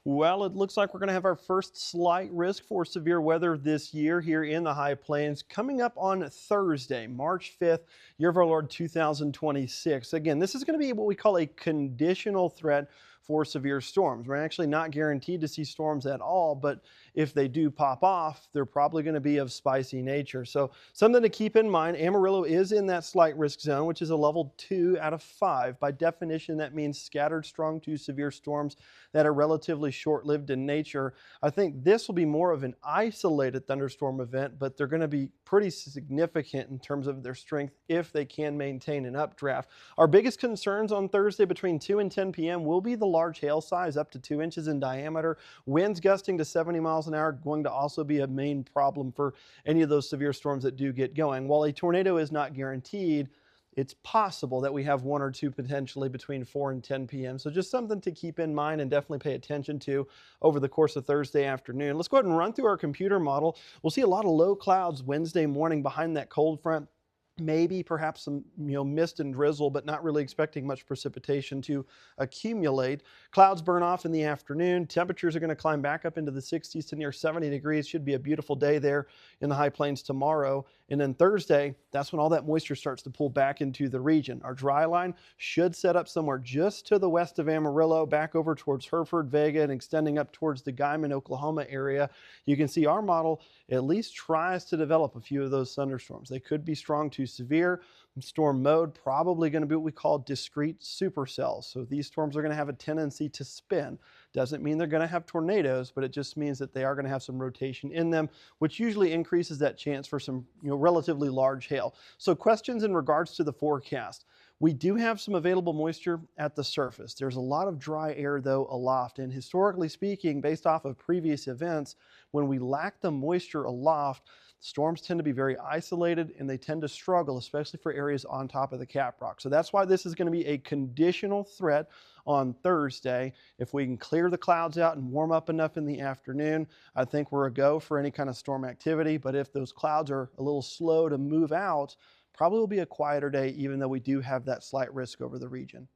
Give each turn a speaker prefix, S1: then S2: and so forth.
S1: Well, it looks like we're going to have our first slight risk for severe weather this year here in the high plains coming up on Thursday, March 5th, year of our Lord 2026. Again, this is going to be what we call a conditional threat for severe storms. We're actually not guaranteed to see storms at all, but if they do pop off, they're probably going to be of spicy nature. So something to keep in mind, Amarillo is in that slight risk zone, which is a level 2 out of 5. By definition, that means scattered strong to severe storms that are relatively short-lived in nature. I think this will be more of an isolated thunderstorm event, but they're going to be pretty significant in terms of their strength if they can maintain an updraft. Our biggest concerns on Thursday between 2 and 10 p.m. will be the large hail size, up to 2 inches in diameter. Winds gusting to 70 miles an hour going to also be a main problem for any of those severe storms that do get going. While a tornado is not guaranteed, it's possible that we have one or two potentially between 4 and 10 p.m. So just something to keep in mind and definitely pay attention to over the course of Thursday afternoon. Let's go ahead and run through our computer model. We'll see a lot of low clouds Wednesday morning behind that cold front. Maybe perhaps some mist and drizzle, but not really expecting much precipitation to accumulate. Clouds burn off in the afternoon. Temperatures are going to climb back up into the 60s to near 70 degrees. Should be a beautiful day there in the high plains tomorrow. And then Thursday, that's when all that moisture starts to pull back into the region. Our dry line should set up somewhere just to the west of Amarillo, back over towards Hereford, Vega, and extending up towards the Guyman, Oklahoma area. You can see our model at least tries to develop a few of those thunderstorms. They could be strong to severe. Storm mode probably going to be what we call discrete supercells. So these storms are going to have a tendency to spin. Doesn't mean they're going to have tornadoes, but it just means that they are going to have some rotation in them, which usually increases that chance for some relatively large hail. So questions in regards to the forecast. We do have some available moisture at the surface. There's a lot of dry air, though, aloft. And historically speaking, based off of previous events, when we lack the moisture aloft, storms tend to be very isolated and they tend to struggle, especially for areas on top of the caprock. So that's why this is going to be a conditional threat on Thursday. If we can clear the clouds out and warm up enough in the afternoon, I think we're a go for any kind of storm activity. But if those clouds are a little slow to move out, probably will be a quieter day, even though we do have that slight risk over the region.